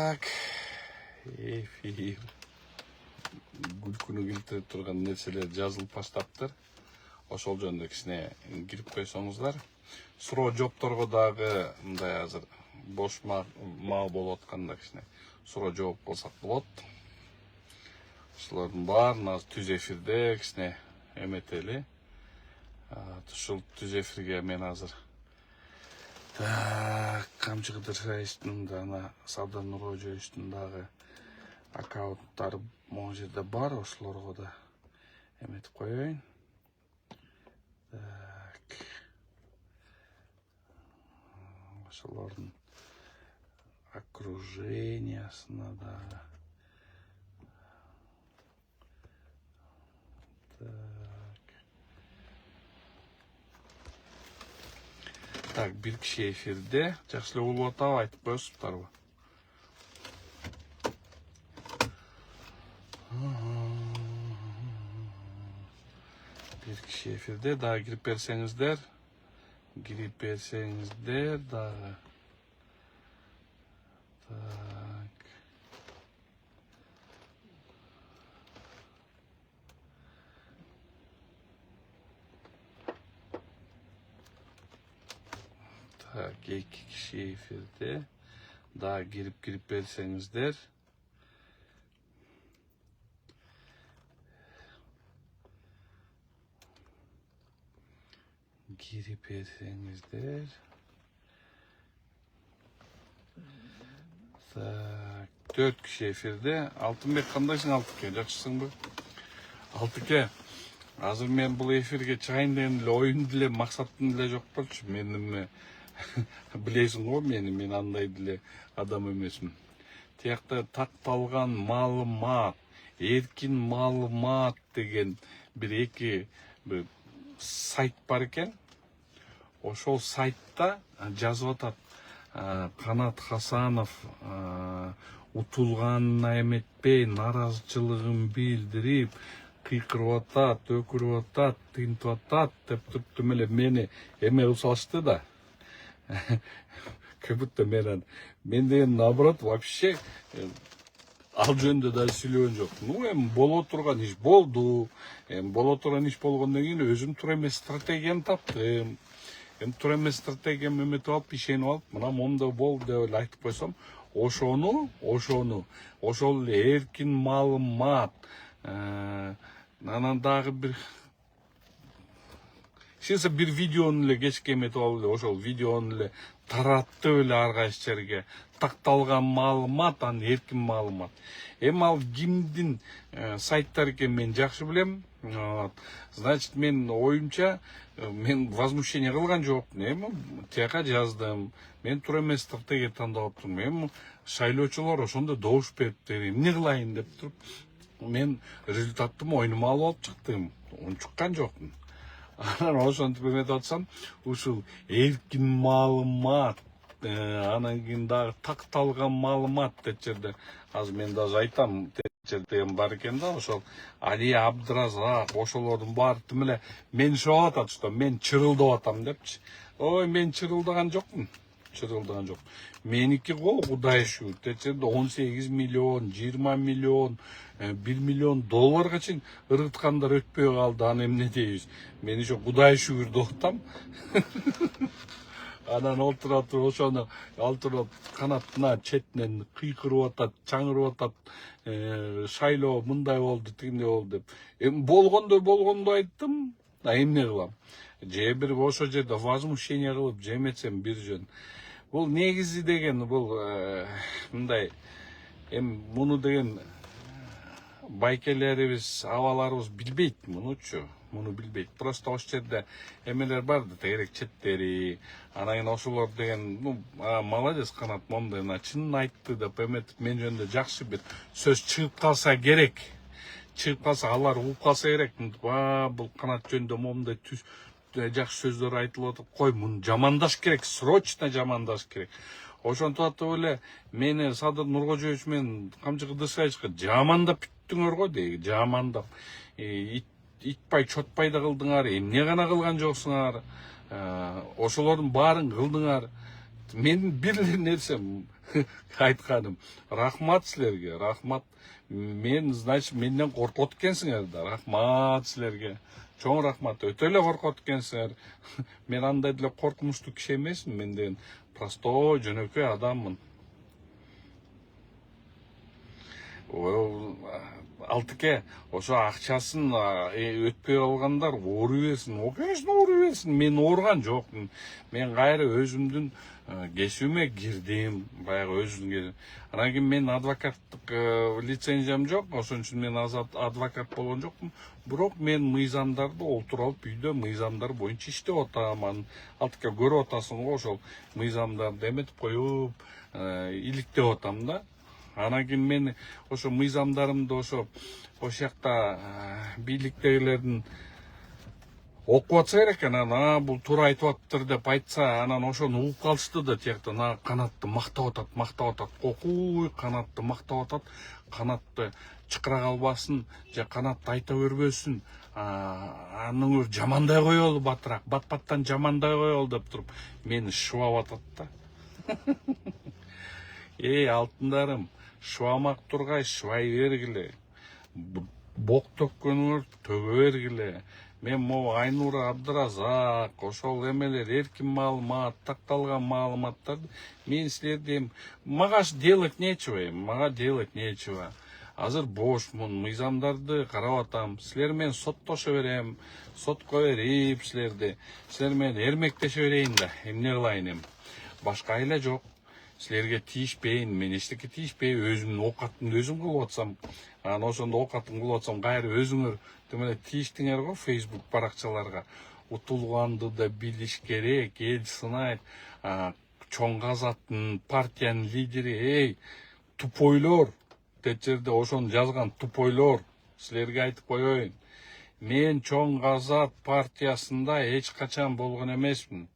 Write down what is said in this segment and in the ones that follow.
Так, эфир күлкүнү келтирип турган нерселер жазылып баштаптыр. Ошол жөнүндө кичине кирип койсоңуздар. Суроо жоопторго дагы мындай азыр бош маал болуп атканда кичине суроо жооп кылсак болот. Ушулардын баарын азыр түз эфирде кичине эметели. Ушул түз эфирге мен азыр Камчы Кыдыр Раистин ана Сабдар Нуркожоевичтин дагы аккаунттары могу жерде бар, ошолорго да эметип коеюн. Так. Ошолордун окружениясына дагы. Так, бир киши эфирде. Жакшы эле угулуп атабы, айтып коесуздарбы? Бир киши эфирде, дагы кирип берсеңиздер. Дагы. Так. Так, 2 киши эфирде. Дагы кирип берсеңиздер. Так, 4 киши эфирде. Алтынбек, кандайсың Алтыке? Жакшысыңбы? Алтыке, азыр мен бул эфирге чыгайын деген эле оюм деле, максатым деле жок болчу. Мен билесиң го мени, мен андай деле адам эмесмин. Тиякта такталган маалымат, эркин маалымат деген бир эки сайт бар экен. Ошол сайтта жазып атат, Канат Хасанов утулганына эметпей, нааразычылыгын билдирип, кыйкырып атат, өкүрүп атат, тынтып атат деп туруп тим эле мени эме кылып салышты да. Как будто мен деген наоборот вообще ал жөнүндө да сүйлөгөн жок. Эми боло турган иш болду. Боло турган иш болгондон кийин өзүм туура эмес стратегияны таптым. Туура эмес стратегиямды эметип алып, ишенип алып, мына мондой болду деп эле айтып койсом, ошол эле эркин маалымат, анан дагы бир бир видеону эле кечке эметип алып эле, ошол видеону эле тараттып эле ар кайсы жерге. Такталган маалымат, анан эркин маалымат. Эми ал кимдин сайттары экен мен жакшы билем. Значит, мен оюмча, мен возмущение кылган жокмун. Эми тияка жаздым. Мен туура эмес стратегия тандап аптым. Эми шайлоочулар ошондо добуш бериптир. Эмне кылайын деп туруп, мен результаттын оюнума алып алып чыктым. Унчуккан жокмун. Анан ошентип эметип атсам, ушул эркин маалымат, анан кийин дагы такталган маалымат деп жерде, азыр мен даже айтам, деген бар экен да, ошол Али Абдыразак, ошолордун баары тим эле мени шоп атат, что мен чырылдап атам депчи. Ой, мен чырылдаган жокмун. Меники го Кудай шүгүр, течерде 18 миллион, 20 миллион, 1 миллион долларга чейин ыргыткандар өтпөй калды. Аны эмне дейбиз? Мен ошо Кудай шүгүр деп атам. Анан олтура туруп ошону алтырып канатына четинен кыйкырып атат, чаңырып атат. Шайлоо мындай болду, тигиндей болду деп. Эми болгондой айттым. Эмне кылам? Же бир ошол жерде возмущение кылып жеметсем бир жөн. Бул негизи деген бул мындай, эми муну деген байкелерибиз, абаларыбыз билбейт мунучу. Муну билбейт. Просто ошол жерде эмелер бар да, тегерек четтери. Анан кийин ошолор деген, молодец Канат, мондой чынын айтты деп эметип мен жөнүндө жакшы бир сөз чыгып калса керек. Алар угуп калса керек. Бул Канат жөнүндө мондой жакшы сөздөр айтылып атат. Кой, муну жамандаш керек, срочно жамандаш керек. Ошентип атып эле мени Сабдар Нуркожоевич менен Камчы Кыдыр Раистке жамандап бүттүңөр го дейт, жамандап. Итпай, чотпай да кылдыңар, эмне гана кылган жоксуңар. Ошолордун баарын кылдыңар. Менин бир эле нерсем, айтканым. Рахмат силерге, рахмат. Мен, значит, менден коркот экенсиңер да. Рахмат силерге. Чоң рахмат. Өтө эле коркот экенсиңер. Мен андай деле коркунучтуу киши эмесмин. Мен деген простой, жөнөкөй адаммын. Алтыке, ошо акчасын өтпөй калгандар ооруй берсин. Конечно, ооруй берсин. Мен ооруган жокмун. Мен кайра өзүмдүн кесүүмө кирдим. Баягы өзүмдүн. Анан кийин мен адвокаттык лицензиям жок. Ошон үчүн мен адвокат болгон жокмун. Бирок мен мыйзамдарды олтуруп алып үйдө мыйзамдар боюнча иштеп атам. Алтыке көрүп атасың го, ошол мыйзамдарды эметип коюп, иликтеп атам да. Анан кийин мен ошо мыйзамдарымды ошо жакта бийликтегилердин окуп атса керек экен. Анан бул туура айтып атыптыр деп айтса, анан ошону угуп калышты да тиякта канатты мактап атат, кокуй канатты мактап атат, канатты чыкыра калбасын, же канатты айта бербөсүн, анын жамандай коелу батыраак, бат-баттан жамандай коелу деп туруп мени шыбап атат да. Алтындарым, шыбамак тургай шыбай бергиле. Бок төккөнүңөр төгө бергиле. Мен могу Айнура Абдыразак, ошол эмелер эркин маалымат, такталган маалыматтарды мен силерден мага делать нечего, мага делать нечего. Азыр бошмун, мыйзамдарды карап атам. Силер менен соттошо берем, сотко берип силерди. Силер менен эрмектеше берейин да, эмне кылайын эми. Башка айла жок. Силерге тийишпейин, мен эчтеке тийишпей, өзүмдүн оокатымды өзүм кылып атсам, анан ошондо оокатымды кылып атсам, кайра өзүңөр демеле тийиштиңер го Facebook баракчаларга. Утулганды да билиш керек, эл сынайт, чоң казаттын партиянын лидери, тупойлор, деп жерде ошону жазган тупойлор, силерге айтып коеюн. Мен чоң казат партиясында эч качан болгон эмесмин.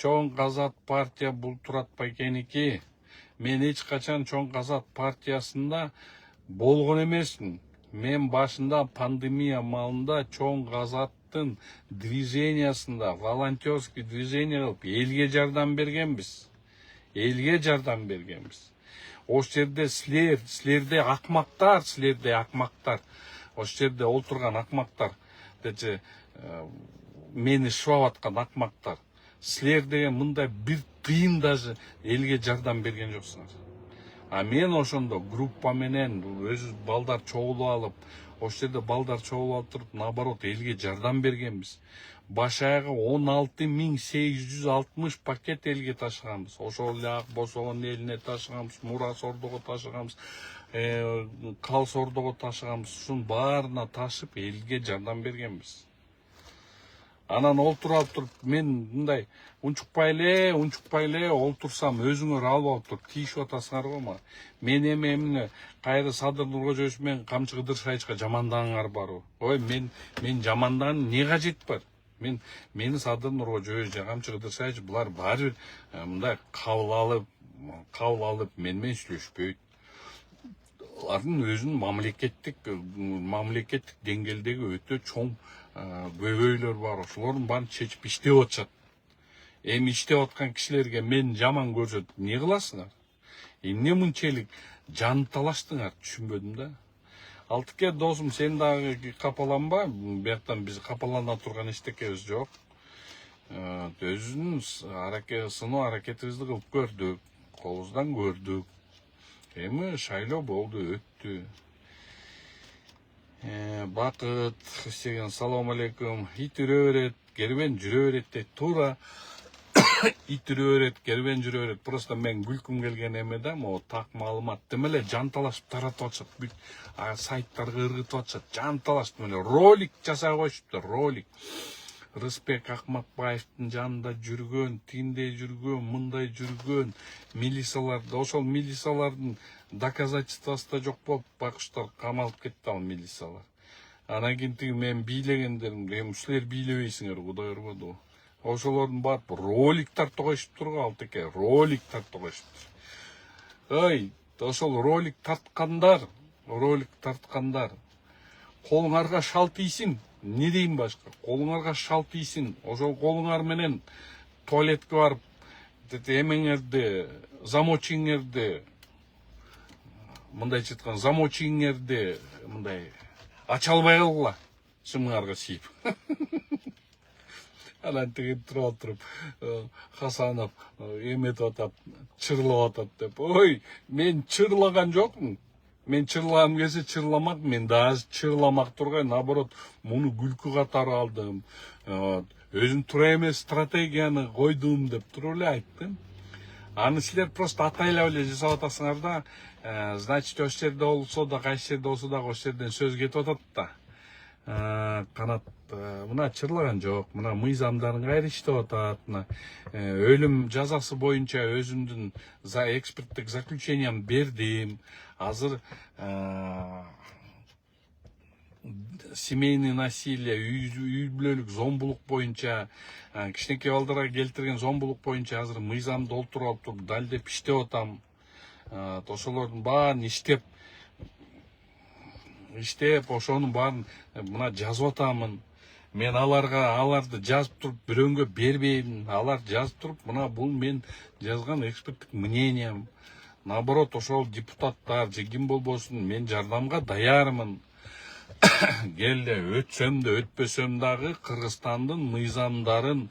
Чоң казат партия бул Туратбай экеники. Мен эч качан чоң казат партиясында болгон эмесмин. Мен башында пандемия маалында чоң казаттын движениясында, волонтерский движение кылып, элге жардам бергенбиз. Элге жардам бергенбиз. Ош жерде силерде акмактар, Ош жерде олтурган акмактар, дечи мени шыбап аткан акмактар. Силер деген мындай бир тыйын даже элге жардам берген жоксуңар. Мен ошондо группа менен өзү балдар чогулуп алып, ош жерде балдар чогулуп алып туруп, наоборот элге жардам бергенбиз. Баш аягы 16.860 пакет элге ташыганбыз. Ошол эле Ак Босогон элине ташыганбыз, Мурас Ордого ташыганбыз, Калс Ордого ташыганбыз. Ушунун баарына ташып элге жардам бергенбиз. Анан олтуруп алып туруп, мен мындай унчукпай эле олтурсам, өзүңөр алып алып туруп тийишип атасыңар го ма. Мен эмне кайра Садыр Нуркожоевич менен Камчы Кыдыршайычка жамандагыңар барбы? Ой, мен жамандаганын эмне кажети бар? Мени Садыр Нуркожоевич же Камчы Кыдыршайыч булар баары бир мындай кабыл алып менен сүйлөшпөйт. Алардын өзүнүн мамлекеттик деңгээлдеги өтө чоң көбөйлөр бар, ошолордун баарын чечип иштеп атышат. Эми иштеп аткан кишилерге мен жаман көрсөтүп эмне кыласыңар? Эмне мынчалык жан талаштыңар, түшүнбөдүм да. Алтыке досум, сен дагы капаланба, бияктан биз капалана турган эчтекебиз жок. Өзүнүн сыноо аракетибизди кылып көрдүк, колубуздан көрдүк. Эми шайлоо болду, өттү. Бакыт деген салам алейкум. Ит үрө берет, кербен жүрө берет дейт. Туура. Ит үрө берет, кербен жүрө берет. Просто мен күлкүм келген эме да, могу так маалымат демеле жанталашып таратып атышат. Бүт сайттарга ыргытып атышат. Жанталашып демеле ролик жасап коюшуптур, ролик. Рыспек Акматбаевдин жанында жүргөн, тиндей жүргөн, мындай жүргөн милициялар, ошол милициялардын доказательствосы да жок болуп, бакыштар камалып кетти ал милициялар. Анан кийин тиги мен бийлегендерим, эми силер бийлебейсиңер, Кудай ыргыды. Ошолордун барып ролик тартып коюшуптур го, Алтыке, ролик тартып коюшуптур. Ой, ошол ролик тарткандар, колуңарга шал тийсин. Не дейм башка? Колуңарга шал тийсин. Ошол колуңар менен туалетке барып, эмеңерди замочиңерди мындайча айтканда замочиңерди мындай ача албай калгыла шымыңарга сийип. Анан тиги туруп туруп Хасанов эметип атат, чырлап атат деп. Ой, мен чырлаган жокмун. Мен чырлагым келсе чырламак, мен даже чырламак тургай, наоборот, муну күлкү катары алдым. Өзүм туура эмес стратегияны койдум деп туруп эле айттым. Аны силер просто атайлап эле жасап атасыңар да, значит, ошол жерде болсо да, кайсы жерде болсо да ошол жерден сөз кетип атат да. Канат мына чырлаган жок, мына мыйзамдарын кайра иштеп атат, мына өлүм жазасы боюнча өзүмдүн эксперттик заключениямды бердим. Азыр семейный насилие, үй бүлөлүк зомбулук боюнча, кичинекей балдарга келтирген зомбулук боюнча азыр мыйзамды олтуруп алып туруп далилдеп иштеп атам. Ошолордун баарын иштеп ошонун баарын мына жазып атамын. Мен аларды жазып туруп бирөөнгө бербейм. Алар жазып туруп, мына бул мен жазган эксперттик мнениям. Наоборот, ошол депутаттар же ким болбосун, мен жардамга даярмын. Келде өтсөм да өтпөсөм дагы Кыргызстандын мыйзамдарын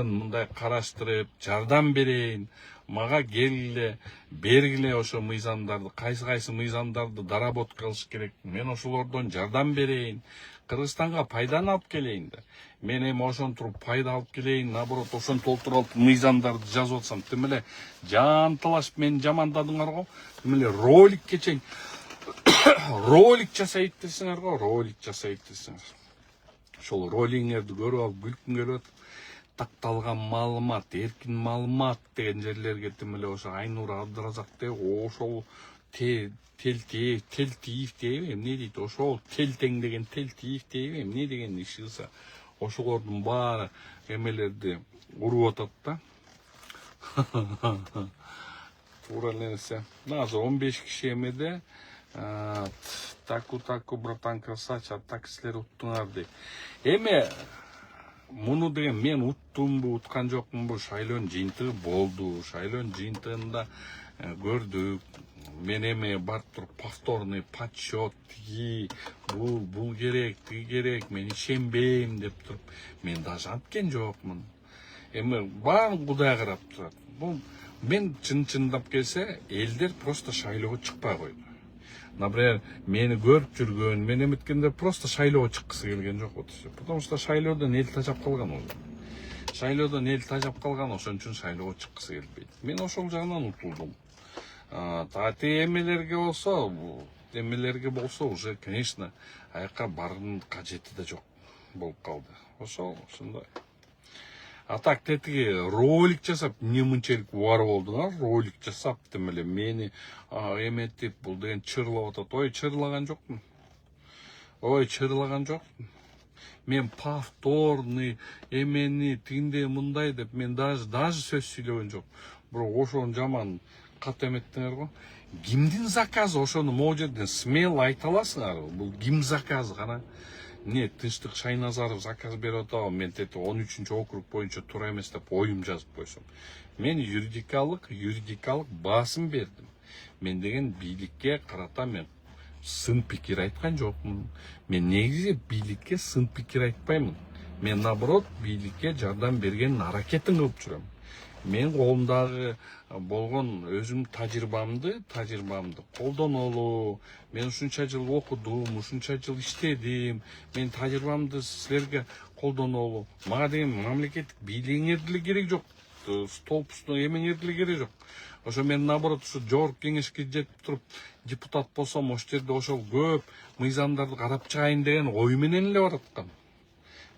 мындай караштырып жардам берейин. Мага келгиле, бергиле ошо мыйзамдарды, кайсы мыйзамдарды доработка кылыш керек. Мен ошолордон жардам берейин. Кыргызстанга пайданы алып келейин да. Мен эми ошон туруп пайда алып келейин, наоборот, ошон толтуруп мыйзамдарды жазып атсам, тим эле жанталашып мени жамандадыңар го. Тим эле роликке чейин ролик жасайт десеңер го, ролик жасайт десеңер. Ошол ролиңерди көрүп алып күлкүм келип атат. Такталган маалымат, эркин маалымат деген жерлерге тим эле ошо Айнур Абдыразак деп ошол Телтиев дейби, эмне дейт, ошол Телтең деген Телтиев дейби, эмне деген иш кылса, ошолордун баары эмелерди уруп атат да. Туура нерсе. Азыр 15 киши эмеде таку братан красавчик, так силер уттуңар дейт. Эми муну деген мен уттумбу, уткан жокмунбу, шайлоонун жыйынтыгы болду. Шайлоонун жыйынтыгында көрдүк. Мен эми барып туруп повторный подсчет, бул керек, тиги керек, мен ишенбейм деп туруп, мен даже анткен жокмун. Эми баарын Кудай карап турат. Бул мен чындап келсе, элдер просто шайлоого чыкпай койду. Например, мени көрүп жүргөн, мен эметкендер просто шайлоого чыккысы келген жок болчу. Потому что шайлоодон эл тажап калган ол. Шайлоодон эл тажап калган, ошон үчүн шайлоого чыккысы келбейт. Мен ошол жагынан утулдум. Эмелерге болсо уже, конечно, аяка барган кажети да жок болуп калды. Ошондой. А так тетиги ролик жасап, эмне мынчалык бар болдуңар, ролик жасап тим эле мени эметип, бул деген чырлап атат. Ой, чырлаган жокмун. Мен повторный эмени тигиндей мындай деп мен даже сөз сүйлөгөн жок. Бирок ошону жаман кат эметтиңер го. Кимдин заказы ошону могу жерден смело айта аласыңар. Бул ким заказы гана? Не, Тынчтык Шайназаров заказ берип атабы, мен тети 13 округ боюнча туура эмес деп оюм жазып койсом. Мен юридикалык басым бердим. Мен деген бийликке карата мен сын пикир айткан жокмун. Мен негизи бийликке сын пикир айтпаймын. Мен наоборот бийликке жардам берген аракетин кылып жүрөм. Мен колумдагы болгон өзүм тажрыйбамды колдонолу. Мен ушунча жыл окудум, ушунча жыл иштедим. Мен тажрыйбамды силерге колдонолу. Мага деген мамлекеттик бийлигиңерди деле керек жок. Столбустун эмеңерди деле керек жок. Ошо мен наоборот ушу жогорку кеңешке жетип туруп депутат болсом, ошол жерде ошол көп мыйзамдарды карап чыгайын деген ой менен эле бараткам.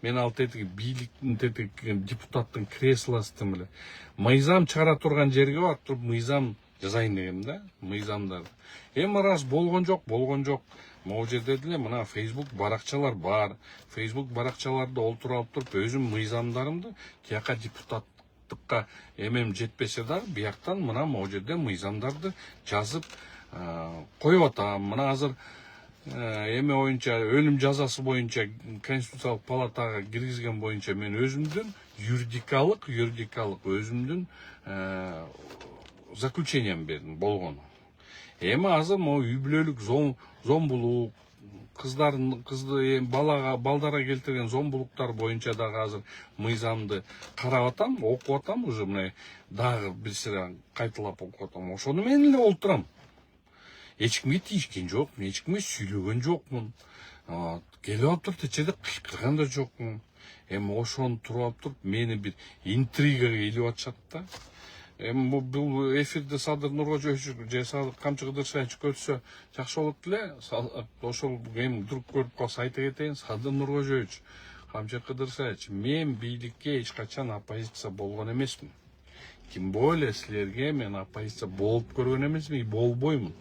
Мен ал тетиги бийликтин тетиги депутаттын креслосун эле мыйзам чыгара турган жерге барып туруп мыйзам жазайын дегем да, мыйзамдарды. Эми раз болгон жок. Могу жерде деле мына Facebook баракчалар бар. Facebook баракчаларда олтуруп алып туруп өзүм мыйзамдарымды тияка депутаттыкка эмем жетпесе дагы бияктан мына могу жерде мыйзамдарды жазып коюп атам. Мына азыр эме боюнча өлүм жазасы боюнча Конституциялык палатага киргизген боюнча мен өзүмдүн юридикалык өзүмдүн заключением бердим болгону. Эми азыр могу үй бүлөлүк зомбулук, балдара келтирген зомбулуктар боюнча дагы азыр мыйзамды карап атам, окуп атам, уже мына дагы бир сыра кайталап окуп атам. Ошону менен эле олтурам. Эч кимге тийишкен жокмун, эч кимге сүйлөгөн жокмун. Келип алып туруп течеде кыйкырган да жокмун. Эми ошону туруп алып туруп мени бир интригага илип атышат да. Эми бул эфирде Садыр Нуркожоевич же Камчы Кыдыршаевич көрсө жакшы болот эле. Ошол эми туруп көрүп калса айта кетейин, Садыр Нуркожоевич, Камчы Кыдыршаевич, мен бийликке эч качан оппозиция болгон эмесмин. Тем более силерге мен оппозиция болуп көргөн эмесмин, болбоймун.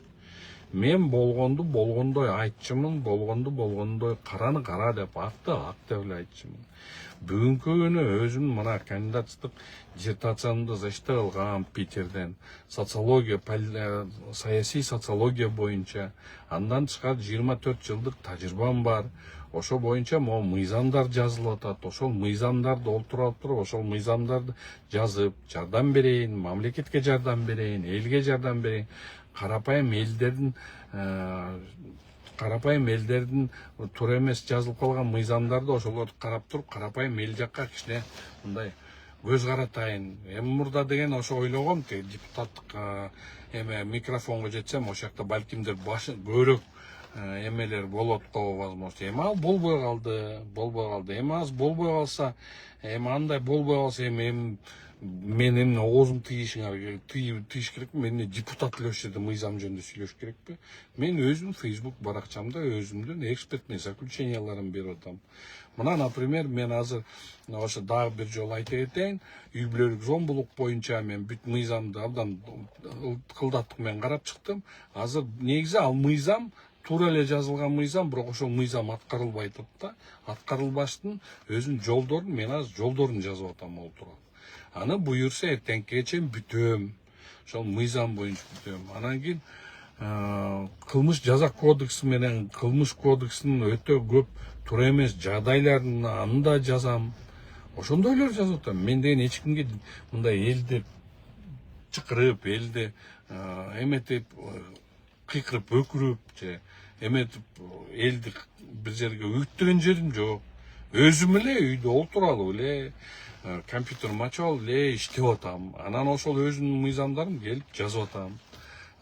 Мен болгондой айтчымын, болгондой караны кара деп, акты ак деп эле айтчымын. Бүгүнкү күнү өзүм мына кандидатчылык диссертациямды защита кылгам Питерден, саясий социология боюнча. Андан тышкары 24 жылдык тажрыйбам бар. Ошол боюнча могу мыйзамдар жазылып атат. Ошол мыйзамдарды олтуруп туруп, ошол мыйзамдарды жазып, жардам берейин, мамлекетке жардам берейин, элге жардам берейин. Карапайым элдердин туура эмес жазылып калган мыйзамдарды ошолорду карап туруп, карапайым эл жакка кичине мындай көз каратайын. Эми мурда деген ошо ойлогом, депутаттык микрофонго жетсем, ошол жакта балкимдир көбүрөөк эмелер болот го возможно. Эми ал болбой калды. Эми аз болбой калса, эми андай болбой калса, эми мен эмне оозумду тийиш керекпи? Мен депутат эле ошол жерде мыйзам жөнүндө сүйлөш керекпи? Мен өзүм Facebook баракчамда өзүмдүн экспертный заключенияларымды берип атам. Мына, например, мен азыр ошо дагы бир жолу айта кетейин, үй бүлөлүк зомбулук боюнча мен бүт мыйзамды абдан кылдаттык менен карап чыктым. Азыр негизи ал мыйзам туура эле жазылган мыйзам, бирок ошол мыйзам аткарылбай атат да. Аткарылбаштын өзүнүн жолдорун, мен азыр жолдорун жазып атам олтуруп. Аны буюрса эртеңке чейин бүтөм. Ошол мыйзам боюнча бүтөм. Анан кийин кылмыш жаза кодекси менен кылмыш кодексинин өтө көп туура эмес жагдайларын аны да жазам. Ошондойлор жазып атам. Мен деген эч кимге мындай элди чакырып, элди эметип, кыйкырып, өкүрүп же эметип элди бир жерге үгүттөгөн жерим жок. Өзүм эле үйдө олтуруп алып эле компьютеримди ачып алып эле иштеп атам. Анан ошол өзүмдүн мыйзамдарым келип жазып атам.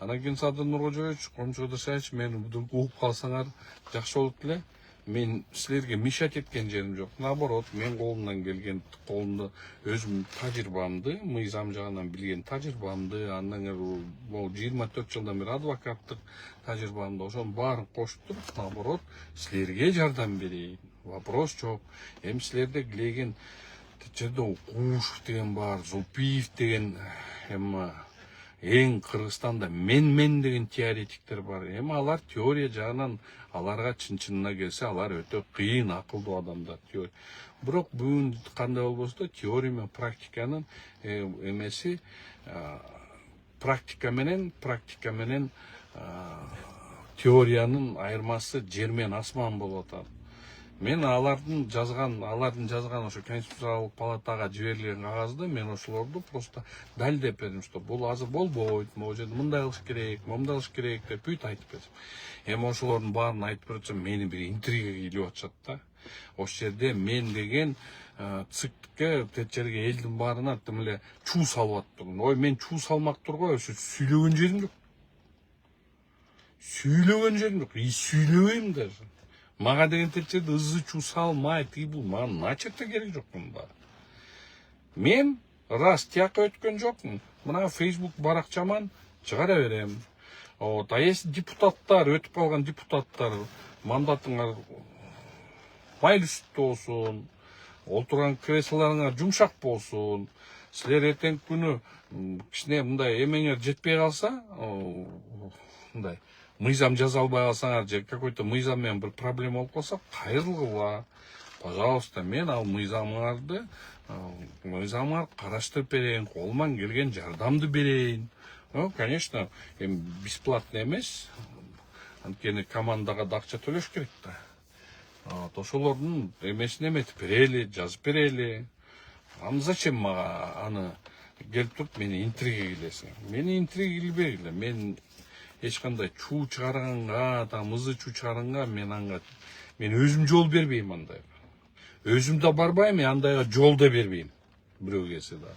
Анан кийин Садыр Нуркожоевич, Камчы Кыдыршаевич, мени угуп калсаңар жакшы болот эле. Мен силерге мешать эткен жерим жок. Наоборот, мен колумдан келген, өзүмдүн тажрыйбамды, мыйзам жагынан билген тажрыйбамды, андан кийин 24 жылдан бери адвокаттык тажрыйбамды, ошонун баарын кошуп туруп, наоборот, силерге жардам берейин. Вопрос жок. Эми силерде килеген жерде Куушев деген бар, Зулпиев деген, эми эң Кыргызстанда мен деген теоретиктер бар. Эми алар теория жагынан аларга чын-чынына келсе, алар өтө кыйын, акылдуу адамдар. Бирок бүгүн кандай болбосо, теория менен практиканын эмеси, практика менен теориянын айырмасы жер менен асман болуп атат. Мен алардын жазган ошо Конституциялык палатага жиберилген кагазды мен ошолорду просто далилдеп бердим, что бул азыр болбойт, могу жерде мындай кылыш керек, мындай кылыш керек деп бүт айтып бердим. Эми ошолордун баарын айтып берсем, мени бир интригага илип атышат да. Ошол жерде мен деген ЦИКке, тет жерге элдин баарына тим эле чуу салып аттым. Ой, мен чуу салмактыр го, ошо сүйлөгөн жерим жок. И сүйлөбөйм даже. Мага деген тет жерде ызы чуу салмай, бул мага начерте керек жок мында. Мен раз тияка өткөн жокмун. Мына Facebook баракчаман чыгара берем. А если депутаттар, өтүп калган депутаттар, мандатыңар майлуу сүттүү болсун, олтурган креслолоруңар жумшак болсун, силер эртеңки күнү кичине мындай эмеңер жетпей калса, мындай мыйзам жаза албай калсаңар же какой-то мыйзам менен бир проблема болуп калса, кайрылгыла. Пожалуйста, мен ал мыйзамыңарды караштырып берейин, колуман келген жардамды берейин. Конечно, бесплатно эмес. Анткени командага да акча төлөш керек да. Ошолордун эмесин эметип берели, жазып берели. Зачем мага аны келип туруп мени интрига кыласың? Мени интрига кылбегиле. Мен эч кандай чуу чыгарганга, ызы чуу чыгарганга мен өзүм жол бербейм андай. Өзүм да барбайм, андайга жол да бербейм. Бирөө келсе да.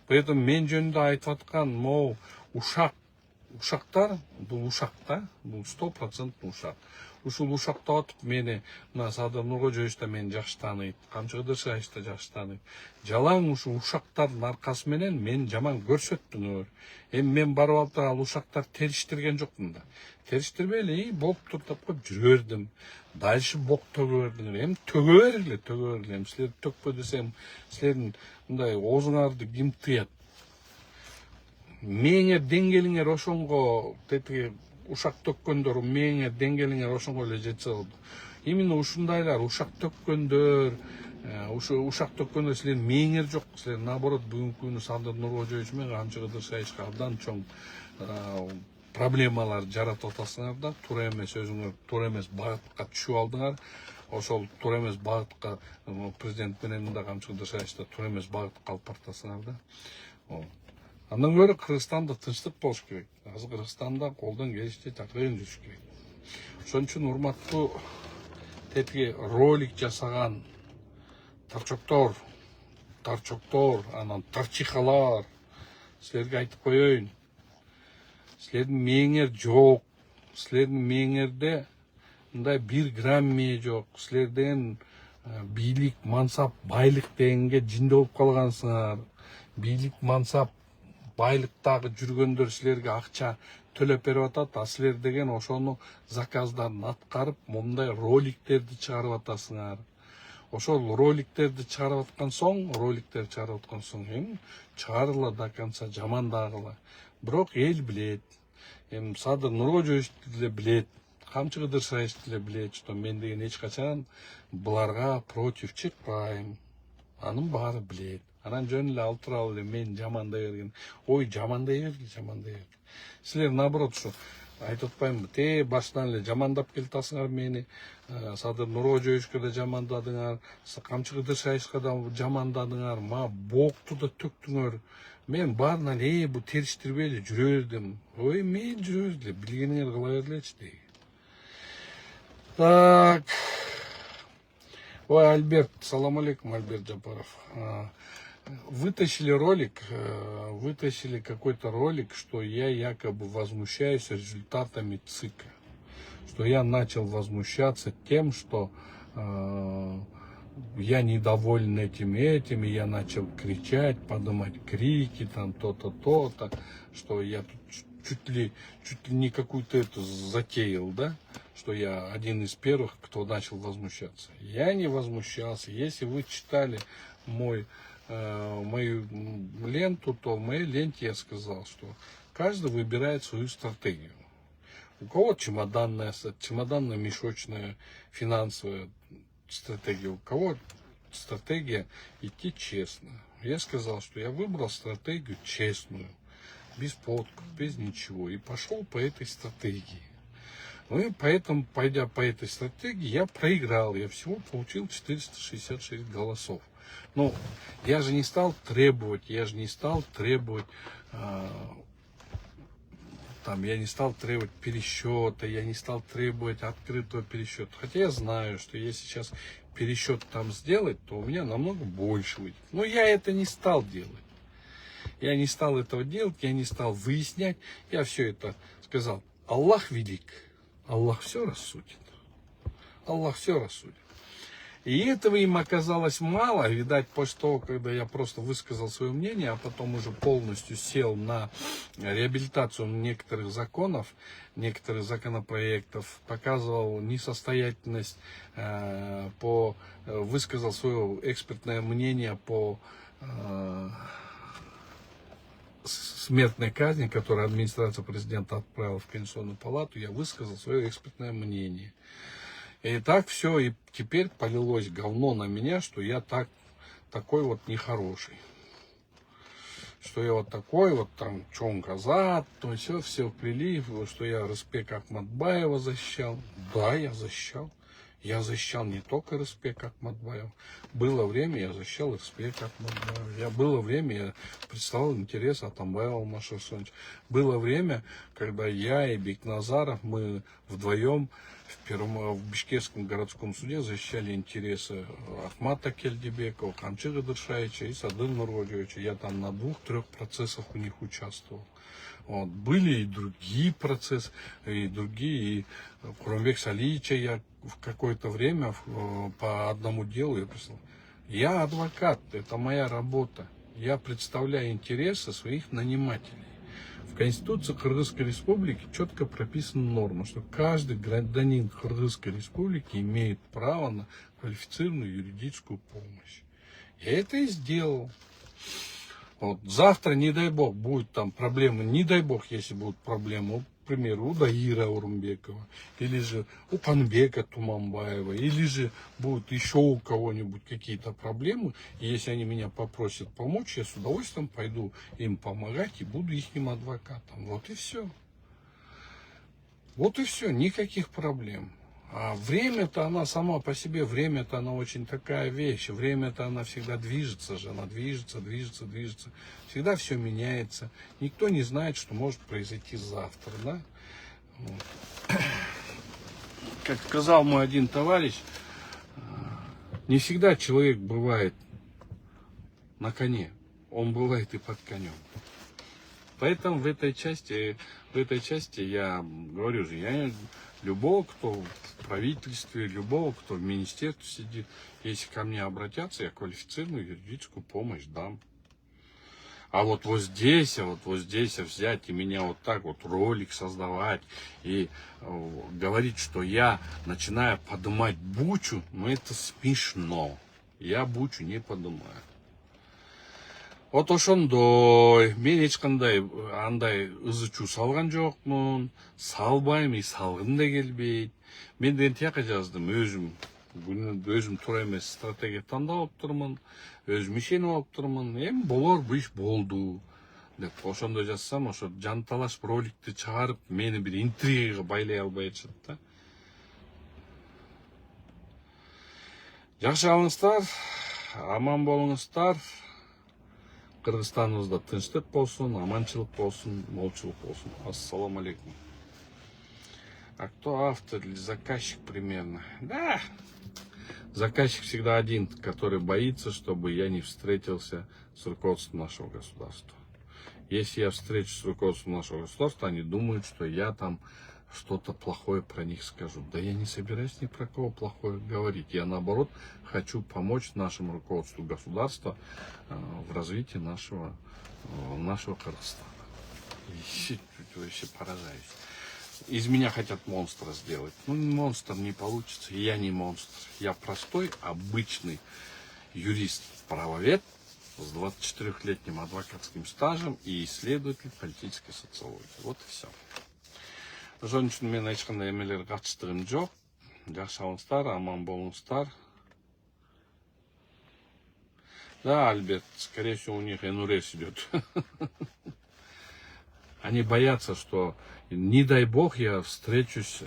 Поэтому мен жөнүндө айтып аткан могу ушактар, бул ушак да, бул 100% ушак. Ушул ушакта отуп мени мына Садыр Нуркожоевич да мени жакшы тааныйт, Камчы Кыдыршаевич да жакшы тааныйт. Жалаң ушул ушактардын аркасы менен мен жаман көрсөттүңөр. Эми мен барып алып ал ушактар териштирген жокмун да. Териштирбей эле болуптур деп коюп жүрө бердим. Дальше бок төгө бердиңер. Эми төгө бергиле. Эми силер төкпө десем, силердин мындай оозуңарды ким тыят? Мээңер деңгээлиңер ошонго тетиги ушак төккөндөр, мээңер деңгээлиңер ошонго эле жетсе болду. Именно ушундайлар ушак төккөндөр, ушак төккөндө силердин мээңер жок. Силер наоборот бүгүнкү күнү Садыр Нуркожоевич менен Камчы Кыдыршаевичке абдан чоң проблемалар жаратып атасыңар да, туура эмес өзүңөр туура эмес багытка түшүп алдыңар. Ошол туура эмес багытка президент менен да Камчы Кыдыршаевич да туура эмес багытка алып баратасыңар да. Андан көрө Кыргызстанда тынчтык болуш керек. Азыр Кыргызстанда колдон келишинче жакырын жүрүш керек. Ошон үчүн урматтуу тетиги ролик жасаган тарчоктор, анан тарчихалар, силерге айтып коеюн. Силердин мээңер жок. Силердин мээңерде мындай 1 грамм мээ жок. Силерден бийлик, мансап, байлык дегенге жинде болуп калгансыңар. Бийлик, мансап, байлыктагы жүргөндөр силерге акча төлөп берип атат, а силер деген ошону заказдарын аткарып, мындай роликтерди чыгарып атасыңар. Ошол роликтерди чыгарып аткан соң, эми чыгарыла до конца, жамандагыла. Бирок эл билет. Эми Садыр Нуркожоевич деле билет, Камчы Кыдыршаевич деле билет, что мен деген эч качан буларга против чыкпайм. Анын баары билет. Анан жөн эле алып туралы эле мен жамандай берген. Ой, жамандай берги. Силер наоборот ушу айтып атпаймынбы? Башынан эле жамандап келатасыңар мени. Садыр Нуркожоевичке да жамандадыңар, Камчы Кыдыршаевичке да жамандадыңар, бокту да төктүңөр. Мен баарынан бу териштирбей эле жүрө бердим. Ой, мен жүрө бергиле, билгениңер кыла бергилечи дейт. Так. Ой, Альберт, салам алейкум, Альберт Джапаров. Вытащили какой-то ролик, что я якобы возмущаюсь результатами ЦИКа. Что я начал возмущаться тем, что я недоволен этим, я начал кричать, поднимать крики, там то-то, то-то, что я тут чуть ли не какую-то эту затеял, да, что я один из первых, кто начал возмущаться. Я не возмущался. Если вы читали мою ленту, то в моей ленте я сказал, что каждый выбирает свою стратегию. У кого чемоданно-мешочная финансовая стратегия, у кого стратегия идти честно. Я сказал, что я выбрал стратегию честную, без подкуп, без ничего, и пошел по этой стратегии. Ну и поэтому, пойдя по этой стратегии, я проиграл, я всего получил 466 голосов. Но я же не стал требовать, я не стал требовать пересчета, я не стал требовать открытого пересчета. Хотя я знаю, что если сейчас пересчет там сделать, то у меня намного больше выйдет. Но я это не стал делать. Я не стал этого делать, я не стал выяснять. Я все это сказал. Аллах велик. Аллах все рассудит. Аллах все рассудит. И этого им оказалось мало. Видать, после того, когда я просто высказал свое мнение, а потом уже полностью сел на реабилитацию некоторых законов, некоторых законопроектов, показывал несостоятельность, высказал свое экспертное мнение по смертной казни, которую администрация президента отправила в Конституционную палату, я высказал свое экспертное мнение. И так все, и теперь полилось говно на меня, что я такой вот нехороший. Что я вот такой вот там чонказат, то все вплели, что я Рыспека Ахматбаева защищал. Да, я защищал. Я защищал не только Рысбек Акматбаев. Было время, я защищал Рысбек Акматбаев. Было время, я представлял интерес Атамбаева Алмаша Хасановича. Было время, когда я и Бекназаров, мы вдвоем в Бишкекском городском суде защищали интересы Ахмата Кельдебекова, Камчыга Дыршаевича и Садым Нурвалиевича. Я там на 2-3 процессах у них участвовал. Вот. Были и другие процессы, и другие. И Курамбек Салиевича я в какое-то время по одному делу я прислал. Я адвокат, это моя работа. Я представляю интересы своих нанимателей. В Конституции Кыргызской Республики четко прописана норма, что каждый гражданин Кыргызской Республики имеет право на квалифицированную юридическую помощь. Я это и сделал. Вот. Завтра, не дай бог, будет там проблемы, не дай бог, если будут проблемы, к примеру, у Даира Урумбекова, или же у Панбека Туманбаева, или же будут еще у кого-нибудь какие-то проблемы, и если они меня попросят помочь, я с удовольствием пойду им помогать и буду их адвокатом. Вот и все. Вот и все, никаких проблем. А время-то она сама по себе, время-то она очень такая вещь. Время-то она всегда движется же, она движется. Всегда все меняется. Никто не знает, что может произойти завтра, да? Вот. Как сказал мой один товарищ, не всегда человек бывает на коне, он бывает и под конем. Поэтому в этой части я говорю же, я любого, кто в правительстве, любого, кто в министерстве сидит, если ко мне обратятся, я квалифицированную юридическую помощь дам. А вот здесь взять и меня вот так вот ролик создавать и говорить, что я начинаю поднимать Бучу, ну это смешно. Я Бучу не поднимаю. Вот ошондой, мен ешкандай андай ызы чуу салган жокмун, салбайм и салгым да келбейт. Мен деген тияка жаздым, өзүм туура эмес стратегия тандап алып турмун, өзүм ишенип алып турмун, эми болор бул иш болду деп ошондой жазсам, ошо жанталаш роликти чыгарып, мени бир интригага байлай албай атышат да. Жакшы калыңыздар, аман болуңуздар. Кыргызстаныбызда тынчтык болсун, аманчылык болсун, молчулук болсун. Ассаламу алейкум. А кто автор или заказчик примерно? Да, заказчик всегда один, который боится, чтобы я не встретился с руководством нашего государства. Если я встречусь с руководством нашего государства, они думают, что я там что-то плохое про них скажу. Да я не собираюсь ни про кого плохое говорить. Я наоборот хочу помочь нашему руководству государства в развитии нашего Кыргызстана. И вообще поражаюсь. Из меня хотят монстра сделать. Ну, монстр не получится. Я не монстр. Я простой, обычный юрист-правовед с 24-летним адвокатским стажем и исследователь политической социологии. Вот и все. Ошон үчүн мен эч кандай эмелерге катыштыгым жок. Жакшы болуңуздар, аман болуңуздар. Да, Альберт, скорее всего, у них НРС идет. Они боятся, что, не дай бог, я встречусь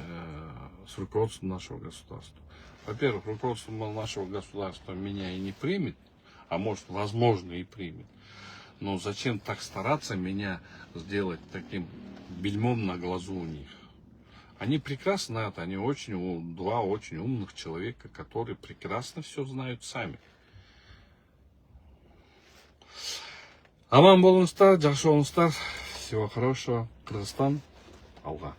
с руководством нашего государства. Во-первых, руководство нашего государства меня и не примет, а может, возможно, и примет. Но зачем так стараться меня сделать таким бельмом на глазу у них? Они прекрасно знают, они два очень умных человека, которые прекрасно все знают сами. Аман болуңуздар, жакшы болуңуздар. Всего хорошего. Кыргызстан, алга.